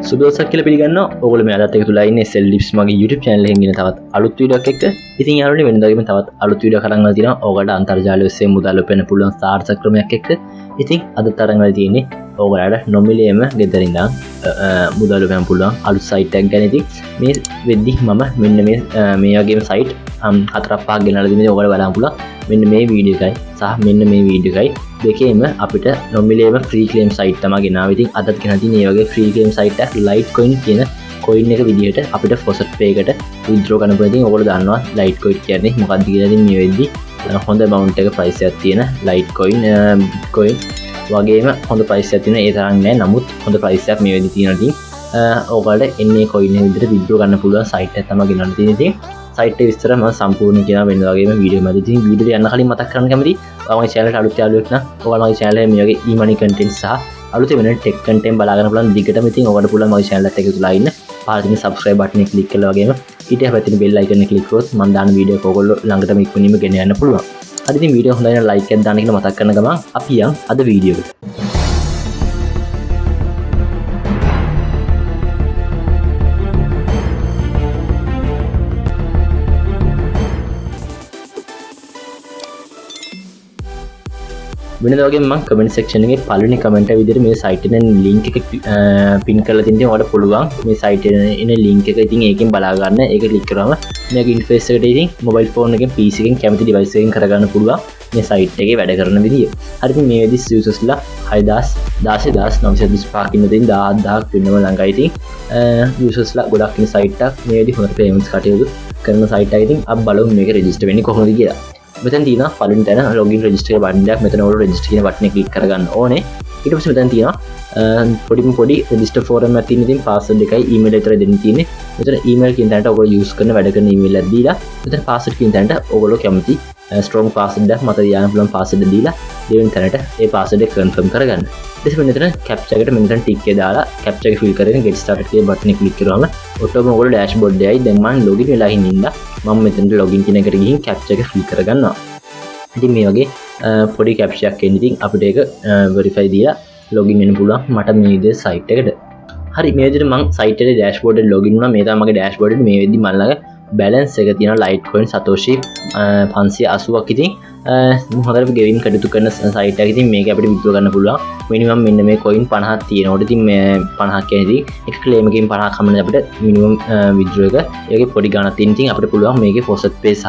සුබෝසක් කියලා පිළිගන්නවා. ඔයගොල්ලෝ මේ අදත් එක තුලා ඉන්නේ සෙල් ලිප්ස් මගේ YouTube channel එකෙන් ගෙන තවත් අලුත් වීඩියෝ එකක් එක්ක. ඉතින් යාළුවනේ වෙනදාගෙම තවත් අලුත් වීඩියෝ එකක් අරන් තියෙනවා. ඔයගොල්ලෝ අන්තර්ජාලය ඔස්සේ මුදල් උපයන්න පුළුවන් සාර්ථක ක්‍රමයක් එක්ක. ඉතින් අදත් අරන් තියෙන්නේ ඔයගොල්ලන්ට නොමිලේම ගෙදරින් ඉඳන් මුදල් උපයන්න පුළුවන් අලුත් site එකක් ගැන. ඉතින් මේ වෙද්දි මම මෙන්න මේ වගේම site හතරක් පහක් ගෙනල්ලා දෙන්නේ ඔයගොල්ලෝ බලන්න පුළුවන්. මෙන්න මේ වීඩියෝ එකයි සහ මෙන්න මේ වීඩියෝ එකයි දෙකේම අපිට නොමිලේම ෆ්‍රී ක්ලේම් සයිට් තමයි ගෙනාවේ. ඉතින් අදත් ගෙනලා තියෙන මේ වගේ ෆ්‍රී ක්ලේම් සයිට් එකක් litecoin කියන coin එක විදිහට අපිට faucet pay එකට withdraw කරන්න පුළුවන්. ඉතින් ඔයගොල්ලෝ දන්නවා litecoin කියන්නේ මොකක්ද කියලා. ඉතින් මේ වෙද්දි හොඳ amount එක price එකක් තියෙන litecoin coin වගේම හොඳ price එකක් තියෙන ඒ තරම් නෑ. නමුත් හොඳ price එකක් මේ වෙද්දි තියෙනවා. ඉතින් ඔයගොල්ලෝ එන්නේ coin එක විදිහට withdraw කරන්න පුළුවන් site එකක් තමයි ගෙනලා තියෙන්නේ. ඉතින් සයිට් එක විස්තර මම සම්පූර්ණ කියනවා වෙන වගේම වීඩියෝ මැදදී. ඉතින් වීඩියෝ යන්න කලින් මතක් කරන්න කැමතියි ඔයාලගේ channel එකට අලුත් යාළුවෙක් නම් ඔයාලා මගේ channel එකේ මේ වගේ e-money content සහ අලුත් වෙන tech content බලා ගන්න පුළුවන් දිගටම. ඉතින් ඔයාලට පුළුවන් මගේ channel එකත් එක්ක තුලා ඉන්න පහළ තියෙන subscribe button එක click කරලා වගේම ඊට හැපැතින bell icon එක click කරොත් මම දාන වීඩියෝ එක ඔයගොල්ලෝ ළඟටම ඉක්මනින්ම ගෙන යන්න පුළුවන්. හරි ඉතින් වීඩියෝ හොඳයි නම් like එකක් දාන්න කියලා මතක් කරන ගමන් අපි යන් අද වීඩියෝ එකට. වෙනදා වගේ මම කමෙන්ට් සෙක්ෂන් එකේ පළවෙනි කමෙන්ට් එක විදිහට මේ සයිට් එකේ ලින්ක් එක පින් කරලා තියෙනවා. ඔයාලට පුළුවන් මේ සයිට් එකේ එන ලින්ක් එක ඉතින් ඒකෙන් බලා ගන්න. ඒක ක්ලික් කරාම මේකේ ඉන්ටර්ෆේස් එකට ඉතින් මොබයිල් ෆෝන් එකෙන් PC එකෙන් කැමති ඩිවයිස් එකකින් කරගන්න පුළුවන් මේ සයිට් එකේ වැඩ කරන විදිය. හරි ඉතින් මේ වෙද්දි යූසර්ස්ලා 610925 ඉන්න දෙයින් 10000ක් වෙනව ළඟයි. ඉතින් යූසර්ස්ලා ගොඩක් ඉන්න සයිට් එකක්. මේ වෙද්දි හොඳ පේමන්ට්ස් කටයුතු කරන සයිට් එකක්. ඉතින් අපි බලමු මේක රෙජිස්ටර් වෙන්නේ කොහොමද කියලා. මෙතන තියෙනවා පළවෙනි තැන login register කියන බටන් එකක්. මෙතන ඔයාලා register කියන බටන් එක click කරගන්න ඕනේ. ඊට පස්සේ මෙතන තියෙනවා පොඩි register form එකක් තියෙන. ඉතින් password එකයි email එක විතර දෙන්න තියෙන්නේ. මෙතන email කියන තැනට ඔයගොල්ලෝ use කරන වැඩ කරන email එකක් දීලා මෙතන password කියන තැනට ඔයගොල්ලෝ කැමති strong password එකක් මත තියාගන්න පුළුවන් password එක දීලා දෙවෙනි තැනට ඒ password එක confirm කරගන්න. ඊට පස්සේ මෙතන captcha එකට මෙතන tick එක දාලා captcha එක fill කරගෙන get started කියන බටන් එක click කරාම ඔටෝම ඔයගොල්ලෝ dashboard එකයි දැන් මම login වෙලා හින්දා මම මෙතනට login කියන එකට ගිහින් captcha එක fill කරගන්නවා. ඉතින් මේ වගේ පොඩි captcha එකක් එන්නේ. ඉතින් අපිට ඒක verify දීලා login වෙන්න පුළුවන් මට මේ විදිහේ site එකට. හරි මේ විදිහට මම site එකේ dashboard එකට login වුණා. මේ තමයි මගේ dashboard එක. මේ වෙද්දි මම ළඟ balance එක තියෙනවා litecoin satoshi 580ක්. ඉතින් හොඳට ගෙවින් කටයුතු කරන site එකක්. ඉතින් මේක අපිට withdraw ගන්න පුළුවන්. minimum මෙන්න මේ coin 50ක් තියෙනකොට ඉතින් මේ 50ක් කියන්නේ එක claim එකකින් 50ක් හම්බෙන්නේ අපිට minimum withdraw එක. ඒකේ පොඩි ගණනක් තියෙන. ඉතින් අපිට පුළුවන් මේකේ faucet pay සහ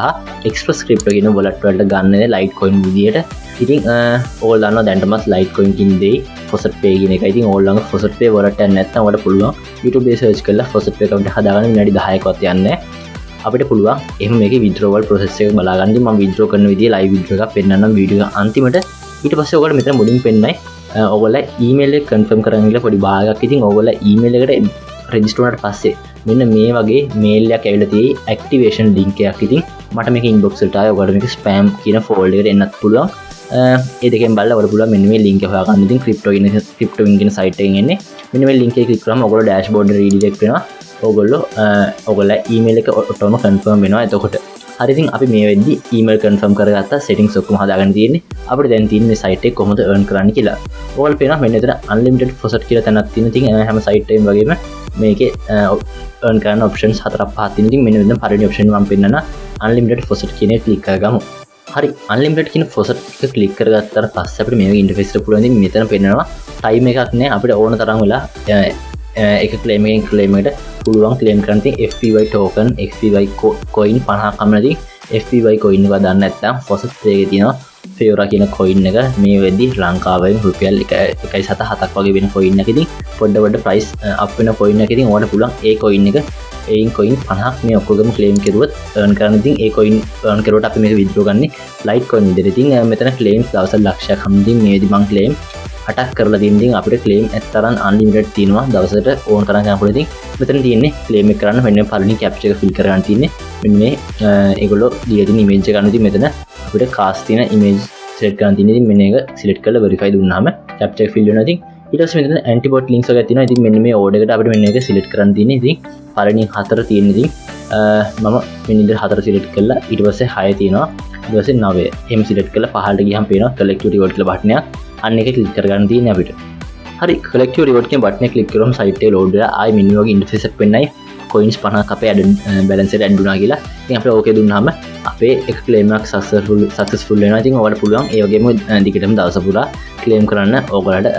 express crypto කියන wallet වලට ගන්න litecoin විදියට. ඉතින් ඕගොල්ලෝ දන්නවා දැන්ටමත් litecoin කියන දේ faucet pay කියන එක. ඉතින් ඕගොල්ලෝ ළඟ faucet pay wallet එකක් නැත්නම් ඔයාලට පුළුවන් YouTube එකේ search කරලා faucet pay account එක හදාගන්න. විනාඩි 10කවත් යන්නේ නැහැ. අපිට පුළුවන් එහෙම මේකේ withdrawal process එක බලා ගන්න. ඉතින් මම withdraw කරන විදිය live withdraw එකක් පෙන්නන්නම් වීඩියෝ එක අන්තිමට. ඊට පස්සේ ඔයගොල්ලෝ මෙතන මුලින් පෙන්නයි ඔයගොල්ලෝ email එක confirm කරන්න කියලා පොඩි භාගයක්. ඉතින් ඔයගොල්ලෝ email එකට register වුණාට පස්සේ මෙන්න මේ වගේ mail එකක් ඇවිල්ලා තියෙයි activation link එකක්. ඉතින් මට මේක inbox වලට ආවේ. ඔයගොල්ලෝ මේක spam කියන folder එකට එන්නත් පුළුවන්. ඒ දෙකෙන් බලලා ඔයාලට පුළුවන් මෙන්න මේ link එක හොයාගන්න. ඉතින් crypto කියන site එකෙන් එන්නේ. මෙන්න මේ link එක click කරාම ඔයගොල්ලෝ dashboard එක redirect වෙනවා. ඔයගොල්ලෝ email එක ඔටෝම confirm වෙනවා. එතකොට හරි ඉතින් අපි මේ වෙද්දි email confirm කරගත්තා. settings ඔක්කොම හදාගන්න තියෙන්නේ. අපිට දැන් තියෙන්නේ මේ site එක කොහොමද earn කරන්න කියලා. ඔයාලට පේනවා මෙන්න එතන unlimited faucet කියලා තැනක් තියෙන. ඉතින් හැම site එකෙම වගේම මේකේ earn කරන්න options 4-5ක් තියෙනවා. ඉතින් මෙන්න මෙතන පළවෙනි option එක මම පෙන්නන unlimited faucet කියන එක click කරගමු. හරි unlimited කියන faucet එක click කරගත්තාට පස්සේ අපිට මේ වගේ interface එක පුළුවන්. ඉතින් මෙතන පෙන්නනවා time එකක් නෑ. අපිට ඕන තරම් වෙලා එක claim එකෙන් claim එකට පුළුවන් claim කරන්න. ඉතින් FPY token FPY coin 50ක් හම්බෙලා. ඉතින් FPY coin එක දාන්න නැත්නම් faucet pay එකේ තියෙනවා Fiora කියන coin එක මේ වෙද්දි ලංකාවෙන් රුපියල් 1.77ක් වගේ වෙන coin එක. ඉතින් පොඩ price up වෙන coin එක. ඉතින් ඔයාලට පුළුවන් ඒ coin එක ඒයින් coin 50ක් මේ ඔක්කොගම claim කරුවොත් earn කරන්න. ඉතින් ඒ coin earn කරුවට අපි මේක withdraw ගන්නේ litecoin විදිහට. ඉතින් මෙතන claims දවස් ලක්ෂයක් හම්බෙදී මේ වෙද්දි මම claim 8ක් කරලා තියෙන. ඉතින් අපිට claim ඇත්තරම් unlimited තියෙනවා. දවසට ඕන තරම් ගන්න පුළුවන්. ඉතින් මෙතන තියෙන්නේ claim එක කරන්න මෙන්න පළවෙනි captcha එක fill කරගන්න තියෙන්නේ. මෙන්න මේ ඒගොල්ලෝ දීලා තියෙන image එක ගන්න. ඉතින් මෙතන අපිට cast තියෙන image select කරන්න තියෙන්නේ. ඉතින් මෙන්න එක select කරලා verify දුන්නාම captcha එක fill වෙනවා. ඉතින් ඊට පස්සේ මෙතන antibot links වගේ තියෙනවා. ඉතින් මෙන්න මේ order එකට අපිට මෙන්න එක select කරන්න තියෙන්නේ. ඉතින් පළවෙනි 4 තියෙන. ඉතින් මම මෙන්න ඉතින් 4 select කළා. ඊට පස්සේ 6 තියෙනවා. ඊට පස්සේ 9 එහෙම select කරලා පහළට ගියහම පේනවා collect reward කියලා බටනයක්. අන්න එක click කරගන්න තියෙන්නේ අපිට. හරි collective reward කියන බටන් එක ක්ලික් කරාම site එක load වෙලා ආයි menu එකේ interface එක පෙන්නයි coins 50ක් අපේ balance එකට add වුණා කියලා. ඉතින් අපිට okay දුන්නාම අපේ එක claim එකක් successful වෙනවා. ඉතින් ඔයාලට පුළුවන් ඒ වගේම දිගටම දවස පුරා claim කරන්න ඔයගලට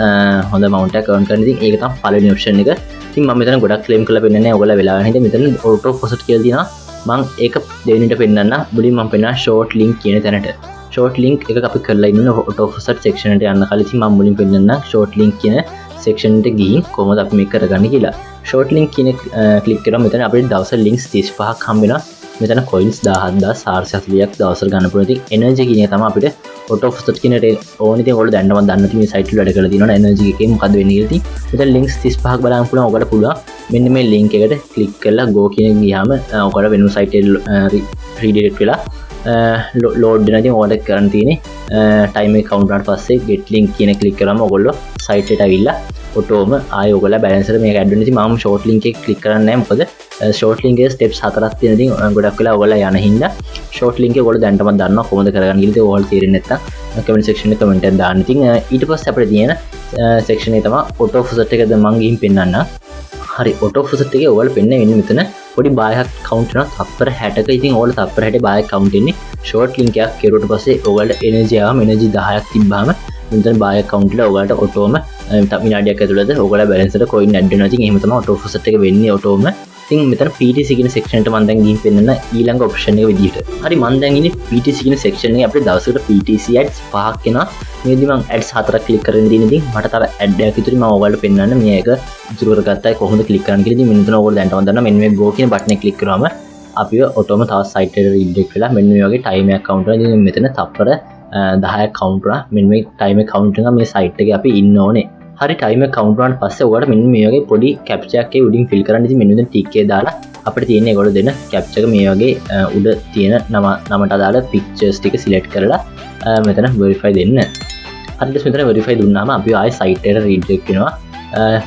හොඳ amount එකක් earn කරන්න. ඉතින් ඒක තමයි පළවෙනි option එක. ඉතින් මම මෙතන ගොඩක් claim කරලා පෙන්නන්නේ නැහැ. ඔයගොල්ලෝ වෙලාවෙන් හිටිය මෙතන auto deposit කියලා තියෙනවා. මම ඒක දෙවෙනිට පෙන්නන්න. මුලින් මම පෙන්නනවා short link කියන තැනට. short link එක අපි කරලා ඉන්න auto deposit section එකට යන්න කලින් ඉතින් මම මුලින් පෙන්නන්න short link කියන section එකට ගිහින් කොහොමද අපි මේක කරගන්නේ කියලා. short link කියන click කරාම මෙතන අපිට දවසට links 35ක් හම්බ වෙනවා. මෙතන coins 17440ක් දවසට ගන්න පුළුවන්. ඉතින් energy කියන එක තමයි අපිට auto deposit කියන ඕන ඉතින් ඔයාලා දැන්නම දන්න තියෙන site වල වැඩ කරලා තියෙනවා energy එකේ මොකද්ද වෙන්නේ කියලා. ඉතින් මෙතන links 35ක් බලන්න පුළුවන්. ඔයාලට පුළුවන් මෙන්න මේ link එකට click කරලා go කියන ගියාම ඔයාලා වෙන site එකට redirect වෙලා load වෙනවා. ඉතින් ඔයාලට කරන්න තියෙන්නේ time එක count වුණාට පස්සේ get link කියන click කරාම ඔයගොල්ලෝ site එකට ඇවිල්ලා ඔටෝම ආය ඔයගොල්ලෝ balance එක මේක add වෙනවා. ඉතින් මම short link එක click කරන්නේ නැහැ. මොකද short link එකේ steps 4ක් තියෙන. ඉතින් ගොඩක් වෙලා ඔයගොල්ලෝ යන හින්දා short link එක ඔයගොල්ලෝ දැනටම දන්නවා කොහොමද කරගන්න කියලා. ඉතින් ඔයාලට තේරෙන්නේ නැත්නම් comment section එකේ comment එකක් දාන්න. ඉතින් ඊට පස්සේ අපිට තියෙන section එක තමයි auto deposit එකද මම ගිහින් පෙන්නන්න. හරි auto deposit එකේ ඔයාලා පෙන්නේ වෙන්නේ මෙතන පොඩි බායක් count වෙනවා තප්පර 60ක. ඉතින් ඔයාලා තප්පර 60 බායක් count වෙන්නේ short link එකක් කෙරුවට පස්සේ ඔයාලට energy ආවම energy 10ක් තිබ්බාම මෙතන බායක් count වෙලා ඔයාලට ඔටෝම විනාඩියක් ඇතුළත ඔයාලා balance එකට coin add වෙනවා. ඉතින් එහෙම තමයි auto deposit එක වෙන්නේ ඔටෝම. ඉතින් මෙතන PTC කියන section එකට මම දැන් ගිහින් පෙන්නන්න ඊළඟ option එක විදිහට. හරි මම දැන් ඉන්නේ PTC කියන section එකේ අපිට දවසකට PTC ads 5ක් එනවා. මේදී මම ads 4ක් click කරගෙන තියෙන. ඉතින් මට තව ad එකක් ඉතුරුයි. මම ඔයාලට පෙන්නන්න මේක ඉතුරු කරගත්තා කොහොමද click කරන්න කියලා. ඉතින් මෙතන ඔයාලා දැනටම දන්නවා මෙන්න මේ go කියන button එක click කරාම අපිව ඔටෝම තව site එකට redirect වෙලා මෙන්න මේ වගේ time එකක් count වෙනවා. ඉතින් මෙතන තප්පර 10ක් count වුණා. මෙන්න මේ time එක count වෙනවා මේ site එකේ අපි ඉන්න ඕනේ. හරි time එක count වුණාට පස්සේ ඔයාලට මෙන්න මේ වගේ පොඩි captcha එකක් ඒ උඩින් fill කරන්න. ඉතින් මෙන්න මෙතන tick එක දාලා අපිට තියෙන ඒගොල්ලෝ දෙන captcha එක මේ වගේ උඩ තියෙන නමට අදාළ pictures ටික select කරලා මෙතන verify දෙන්න. හරිද මෙතන verify දුන්නාම අපි ආයෙ site එකට redirect වෙනවා.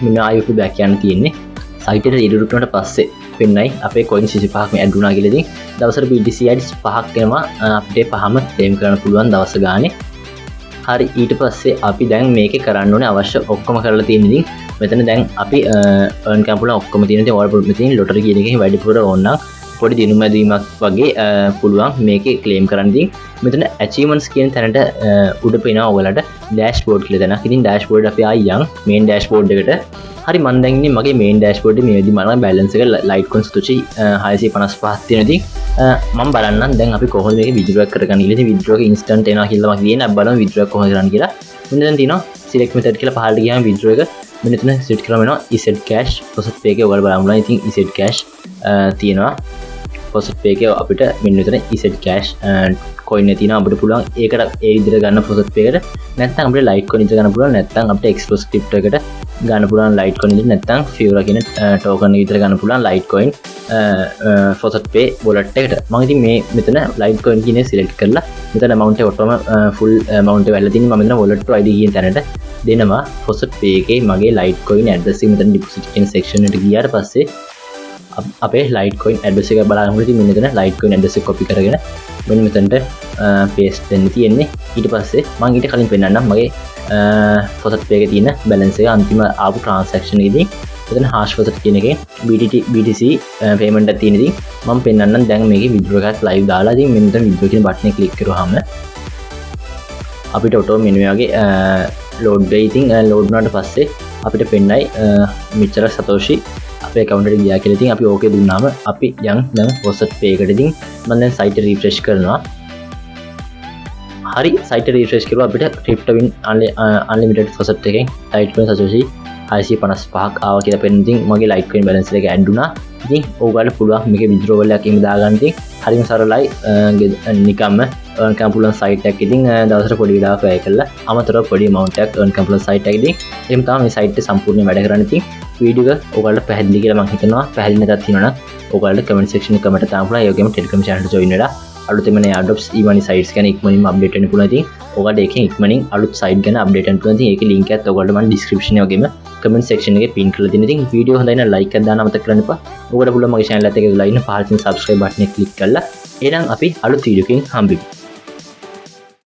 මෙන්න ආයෙ අපි back යන්න තියෙන්නේ. site එකට redirect වුණාට පස්සේ වෙන්නයි අපේ coin 35ක් මේ add වුණා කියලා. ඉතින් දවසට BTC ads 5ක් එනවා. අපිට පහම claim කරන්න පුළුවන් දවස ගානේ. හරි ඊට පස්සේ අපි දැන් මේකේ කරන්න ඕනේ අවශ්‍ය ඔක්කොම කරලා තියෙන. ඉතින් මෙතන දැන් අපි earn කරන්න පුළුවන් ඔක්කොම තියෙන. ඉතින් ඔයාලා මෙතන lottery කියන එකෙන් වැඩිපුර ඕන නම් පොඩි දිනුම් ඇදීමක් වගේ පුළුවන් මේකේ claim කරන්න. ඉතින් මෙතන achievements කියන තැනට උඩ පේනවා ඔයාලට dashboard කියලා තැනක්. ඉතින් dashboard අපි ආයි යන් main dashboard එකට. හරි මම දැන් ඉන්නේ මගේ main dashboard එකේ මේදී මම balance එක litecoin සතුටි 655ක් තියෙන. ඉතින් මම බලන්නම් දැන් අපි කොහොමද මේක withdraw කරගන්නේ කියලා. ඉතින් withdraw එක instant එනවා කියලා මම කියන්නේ. අපි බලමු withdraw කොහොමද කරන්නේ කියලා. මෙන්න දැන් තියෙනවා select method කියලා පහළට ගියාම withdraw එක මෙන්න එතන select කරාම එනවා usdt cash deposit pay එකේ ඔයාලා බලන්න. ඉතින් usdt cash තියෙනවා. deposit pay එකේ අපිට මෙන්න මෙතන usdt cash coin එක තියෙනවා. අපිට පුළුවන් ඒකට ඒ විදිහට ගන්න deposit pay එකට. නැත්නම් අපිට litecoin විතර ගන්න පුළුවන්. නැත්නම් අපිට express crypto එකට ගන්න පුළුවන් litecoin විතර. නැත්නම් Fiora කියන token එක විතර ගන්න පුළුවන් litecoin deposit pay wallet එකට. මම ඉතින් මේ මෙතන litecoin කියන එක select කරලා මෙතන amount එක ඔටෝම full amount එක වැල්ලා තියෙනවා. මම මෙතන wallet to id කියන තැනට දෙනවා. deposit pay එකේ මගේ litecoin address එක මෙතන deposit කියන section එකට ගියාට පස්සේ අපේ litecoin address එක බලන්න. ඉතින් මෙන්න මෙතන litecoin address එක copy කරගෙන මෙන්න මෙතනට paste දෙන්න තියෙන්නේ. ඊට පස්සේ මම ඊට කලින් පෙන්නන්නම් මගේ deposit pay එකේ තියෙන balance එක අන්තිම ආපු transaction එකේදී මෙතන hash deposit කියන එකේ BTC payment එකක් තියෙන. ඉතින් මම පෙන්නන්නම් දැන් මේකේ withdraw එකක් live දාලා. ඉතින් මෙන්න මෙතන withdraw කියන button එක click කරුවාම අපිට auto මෙන්න මේ වගේ load වෙයි. ඉතින් load වුණාට පස්සේ අපිට පෙන්නයි මෙච්චර සතෝෂි අපේ account එකට ගියා කියලා. ඉතින් අපි ඕකේ දුන්නාම අපි යන් දැන් deposit pay එකට. ඉතින් මම දැන් site එක refresh කරනවා. හරි site එක refresh කරුවා අපිට crypto win unlimited deposit එකෙන් litecoin සතෝෂි 655ක් ආවා කියලා පෙන්නන. ඉතින් මගේ litecoin balance එක add වුණා. ඉතින් ඕගොල්ලෝ පුළුවන් මේකේ withdrawal එකක් එහෙම දාගන්න. ඉතින් හරිම සරලයි නිකම්ම earn කරන්න පුළුවන් site එකක්. ඉතින් දවසට පොඩි වෙලාවක් වැය කරලා අමතරව පොඩි amount එකක් earn කරන්න පුළුවන් site එකක්. ඉතින් එහෙම තමයි මේ site එක සම්පූර්ණයෙන් වැඩ කරන්නේ. ඉතින් වීඩියෝ එක ඔයගොල්ලෝ පැහැදිලි කියලා මම හිතනවා. පැහැදිලි නැතත් තියෙනවා නම් ඔයගොල්ලෝ comment section එකේ comment දාන්න පුළුවන්. ඒ වගේම Telegram channel එකට join වෙලා අලුතෙන් එන aidrops emoney sites ගැන ඉක්මනින්ම update වෙන්න පුළුවන්. ඉතින් ඔයගොල්ලෝ ඒකෙන් ඉක්මනින් අලුත් site ගැන update වෙන්න පුළුවන්. ඉතින් ඒකේ link එකත් ඔයගොල්ලෝ මම description එකේ වගේම comment section එකේ pin කරලා තියෙනවා. ඉතින් වීඩියෝ හොඳයි නම් like එකක් දාන්න අමතක කරන්න එපා. ඔයගොල්ලෝ පුළුවන් මගේ channel එකත් එක්ක ගලා ඉන්න පහළ තියෙන subscribe button එක click කරලා එහෙනම් අපි අලුත් වීඩියෝ එකකින් හම්බෙමු.